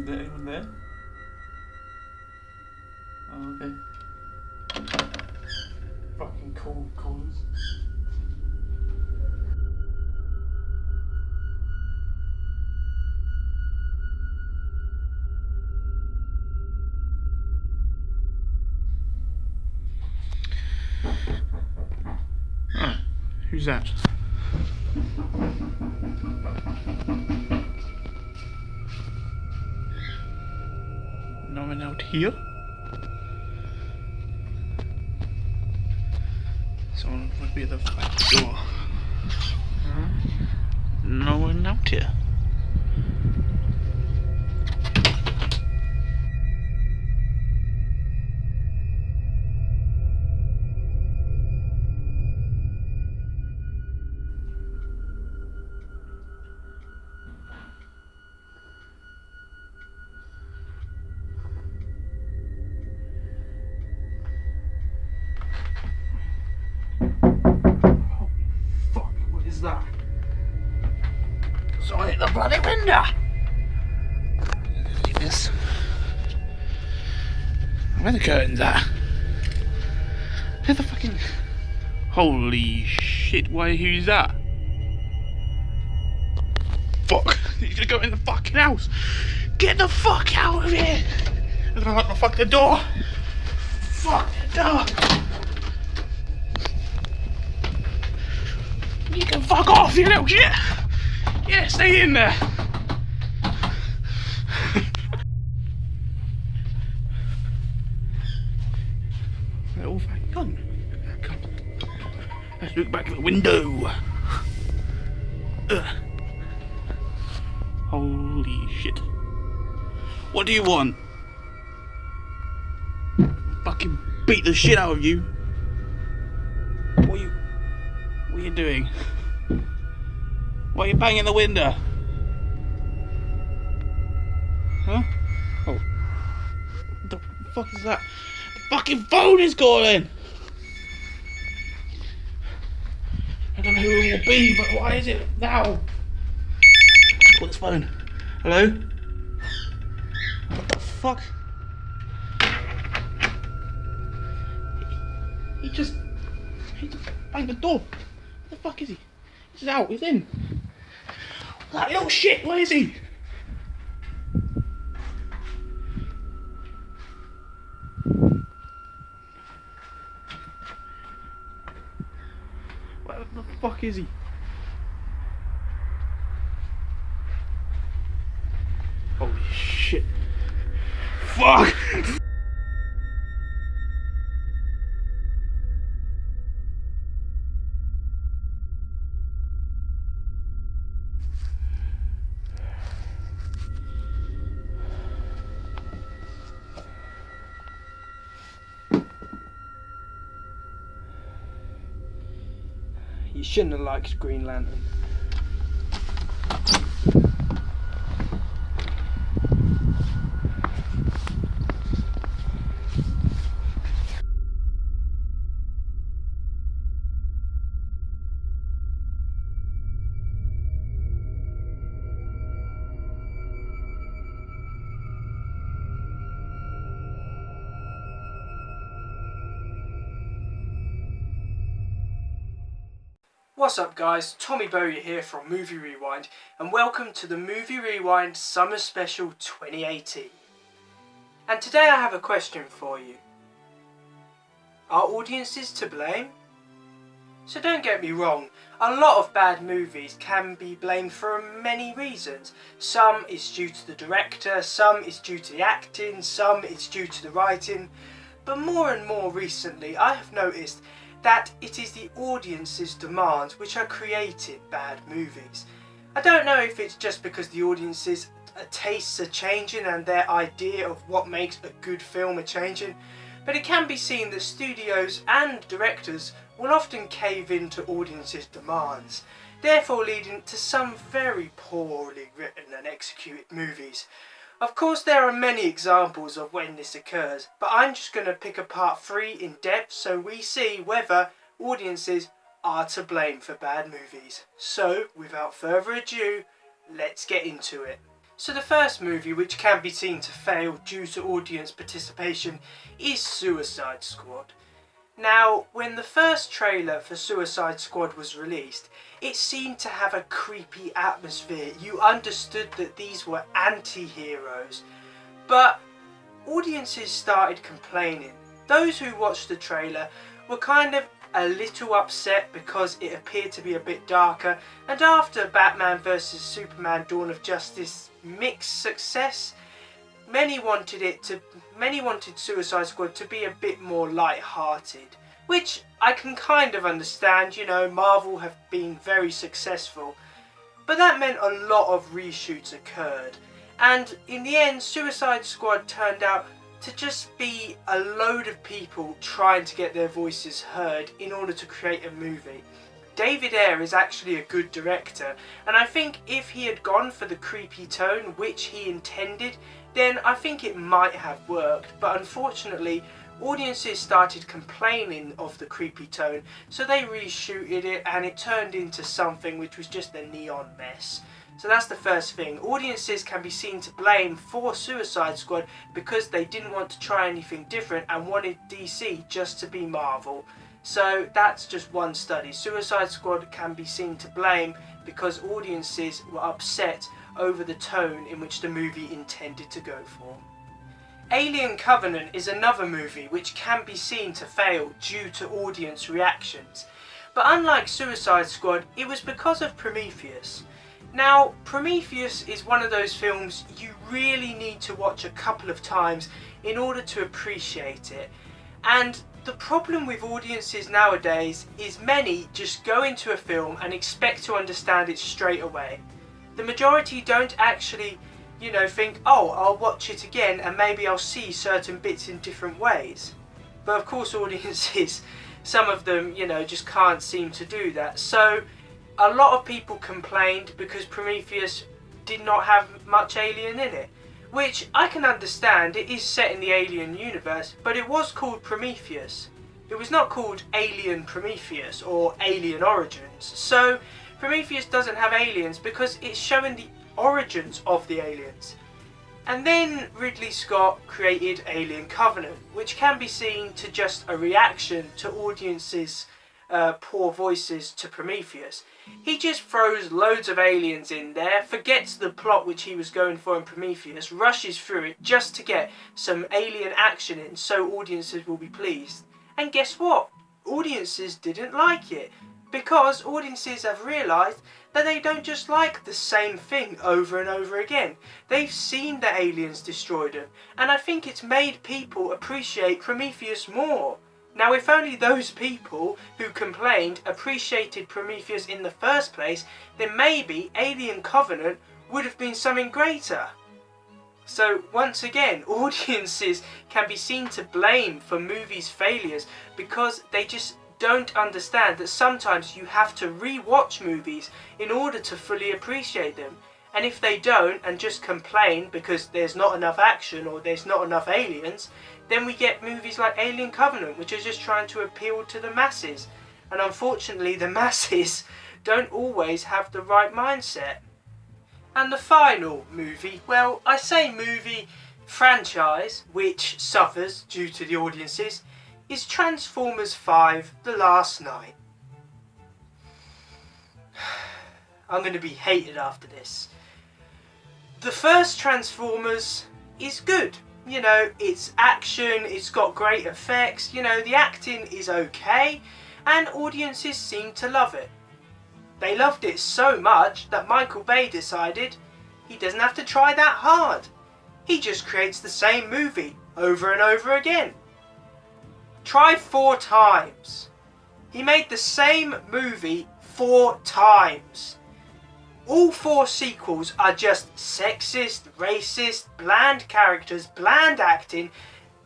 Anyone there? Anyone there? Oh, okay. Fucking cool corners. Oh, who's that? No one out here? Someone would be at the back door. Huh? No one out here. Fuck, what is that? So I hit the bloody window! Look at this. Where the curtains at? Where the fucking... Holy shit, who's that? Fuck! He's gonna go in the fucking house! Get the fuck out of here! I'm gonna lock the fucking door! Fuck the door! You can fuck off, you little shit! Yeah, stay in there! They're all fucking gone. Come. Let's look back at the window. Ugh. Holy shit. What do you want? Fucking beat the shit out of you. What are you doing? Why are you banging the window? Huh? Oh. What the fuck is that? The fucking phone is calling! I don't know who it will be, but why is it now? Call this phone. Hello? What the fuck? He just banged the door. Where the fuck is he? He's out, he's in. That little shit, where is he? Where the fuck is he? Holy shit. Fuck! You shouldn't have liked Green Lantern. What's up guys, Tommy Bowyer here from Movie Rewind and welcome to the Movie Rewind Summer Special 2018. And today I have a question for you. Are audiences to blame? So don't get me wrong, a lot of bad movies can be blamed for many reasons. Some is due to the director, some is due to the acting, some is due to the writing. But more and more recently I have noticed that it is the audience's demands which are creating bad movies. I don't know if it's just because the audience's tastes are changing and their idea of what makes a good film are changing, but it can be seen that studios and directors will often cave into audiences' demands, therefore leading to some very poorly written and executed movies. Of course there are many examples of when this occurs, but I'm just going to pick apart 3 in depth so we see whether audiences are to blame for bad movies. So, without further ado, let's get into it. So the first movie which can be seen to fail due to audience participation is Suicide Squad. Now, when the first trailer for Suicide Squad was released, it seemed to have a creepy atmosphere. You understood that these were anti-heroes, but audiences started complaining. Those who watched the trailer were kind of a little upset because it appeared to be a bit darker, and after Batman vs Superman Dawn of Justice mixed success, many wanted Suicide Squad to be a bit more light-hearted, which I can kind of understand. You know, Marvel have been very successful, but that meant a lot of reshoots occurred, and in the end Suicide Squad turned out to just be a load of people trying to get their voices heard in order to create a movie. David Ayer is actually a good director, and I think if he had gone for the creepy tone which he intended, then I think it might have worked, but unfortunately audiences started complaining of the creepy tone, so they reshooted it and it turned into something which was just a neon mess. So that's the first thing. Audiences can be seen to blame for Suicide Squad because they didn't want to try anything different and wanted DC just to be Marvel. So that's just one study. Suicide Squad can be seen to blame because audiences were upset over the tone in which the movie intended to go for. Alien Covenant is another movie which can be seen to fail due to audience reactions. But unlike Suicide Squad, it was because of Prometheus. Now, Prometheus is one of those films you really need to watch a couple of times in order to appreciate it. And the problem with audiences nowadays is many just go into a film and expect to understand it straight away. The majority don't actually, think, oh, I'll watch it again and maybe I'll see certain bits in different ways. But of course audiences, some of them, just can't seem to do that. So a lot of people complained because Prometheus did not have much alien in it, which I can understand. It is set in the Alien universe, but it was called Prometheus. It was not called Alien Prometheus or Alien Origins. So Prometheus doesn't have aliens because it's showing the origins of the aliens. And then Ridley Scott created Alien Covenant, which can be seen to just a reaction to audiences' poor voices to Prometheus. He just throws loads of aliens in there, forgets the plot which he was going for in Prometheus, rushes through it just to get some alien action in so audiences will be pleased. And guess what? Audiences didn't like it, because audiences have realised that they don't just like the same thing over and over again. They've seen the aliens destroy them, and I think it's made people appreciate Prometheus more. Now, if only those people who complained appreciated Prometheus in the first place, then maybe Alien Covenant would have been something greater. So once again, audiences can be seen to blame for movies' failures because they just don't understand that sometimes you have to re-watch movies in order to fully appreciate them. And if they don't and just complain because there's not enough action or there's not enough aliens, then we get movies like Alien Covenant, which are just trying to appeal to the masses. And unfortunately, the masses don't always have the right mindset. And the final movie, well, I say movie franchise, which suffers due to the audiences, is Transformers 5: The Last Knight. I'm going to be hated after this. The first Transformers is good. It's action, it's got great effects, the acting is okay, and audiences seem to love it. They loved it so much that Michael Bay decided he doesn't have to try that hard. He just creates the same movie over and over again. Try 4 times. He made the same movie 4 times. All 4 sequels are just sexist, racist, bland characters, bland acting,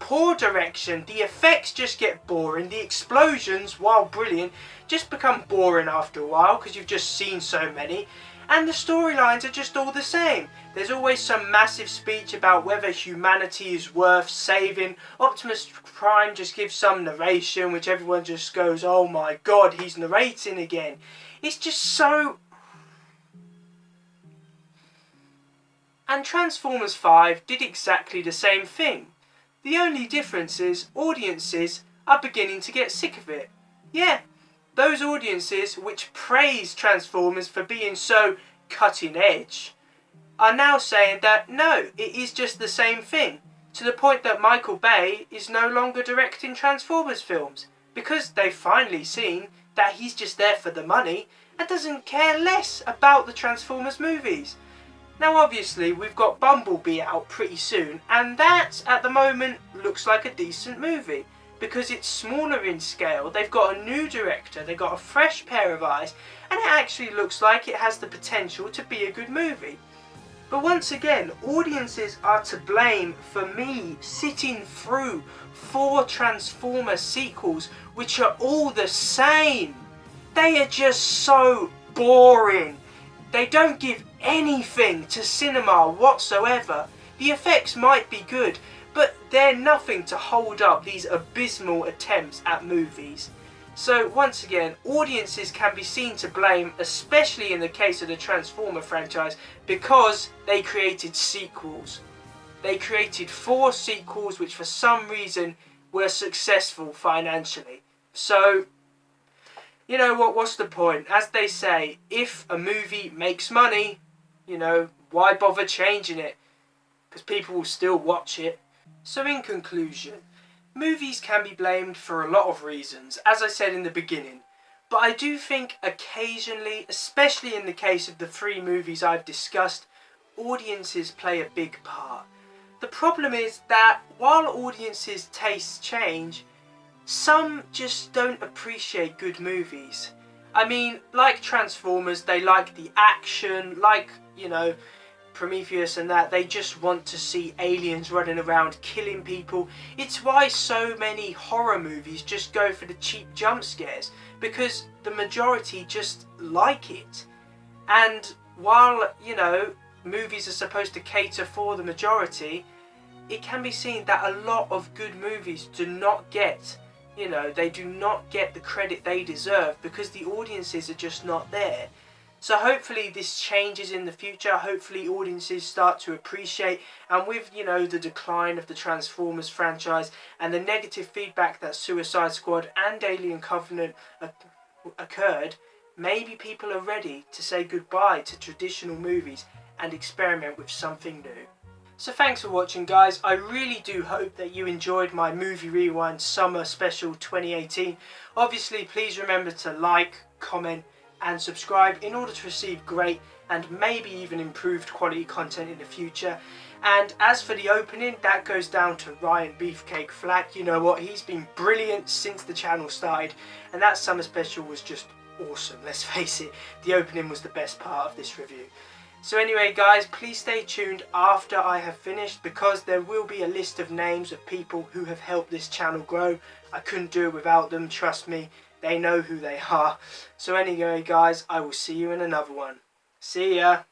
poor direction. The effects just get boring. The explosions, while brilliant, just become boring after a while because you've just seen so many. And the storylines are just all the same. There's always some massive speech about whether humanity is worth saving. Optimus Prime just gives some narration which everyone just goes, oh my god, he's narrating again. It's just so... And Transformers 5 did exactly the same thing. The only difference is audiences are beginning to get sick of it. Yeah, those audiences which praise Transformers for being so cutting edge are now saying that no, it is just the same thing, to the point that Michael Bay is no longer directing Transformers films because they've finally seen that he's just there for the money and doesn't care less about the Transformers movies. Now obviously we've got Bumblebee out pretty soon, and that at the moment looks like a decent movie because it's smaller in scale, they've got a new director, they've got a fresh pair of eyes, and it actually looks like it has the potential to be a good movie. But once again, audiences are to blame for me sitting through 4 Transformer sequels which are all the same. They are just so boring. They don't give anything to cinema whatsoever. The effects might be good, but they're nothing to hold up these abysmal attempts at movies. So once again, audiences can be seen to blame, especially in the case of the Transformer franchise, because they created sequels. They created 4 sequels which for some reason were successful financially. So, you know what, what's the point? As they say, if a movie makes money, you know, why bother changing it? Because people will still watch it. So in conclusion, movies can be blamed for a lot of reasons, as I said in the beginning. But I do think occasionally, especially in the case of the 3 movies I've discussed, audiences play a big part. The problem is that while audiences' tastes change, some just don't appreciate good movies. I mean, like Transformers, they like the action, like, you know, Prometheus and that, they just want to see aliens running around killing people. It's why so many horror movies just go for the cheap jump scares, because the majority just like it. And while, you know, movies are supposed to cater for the majority, it can be seen that a lot of good movies do not get, you know, they do not get the credit they deserve because the audiences are just not there. So hopefully this changes in the future. Hopefully audiences start to appreciate, and with, you know, the decline of the Transformers franchise and the negative feedback that Suicide Squad and Alien Covenant occurred, maybe people are ready to say goodbye to traditional movies and experiment with something new. So thanks for watching, guys. I really do hope that you enjoyed my Movie Rewind Summer Special 2018. Obviously, please remember to like, comment and subscribe in order to receive great and maybe even improved quality content in the future. And as for the opening, that goes down to Ryan Beefcake Flack. You know what, he's been brilliant since the channel started, and that summer special was just awesome. Let's face it, the opening was the best part of this review. So anyway, guys, please stay tuned after I have finished, because there will be a list of names of people who have helped this channel grow. I couldn't do it without them, trust me. They know who they are. So anyway, guys, I will see you in another one. See ya!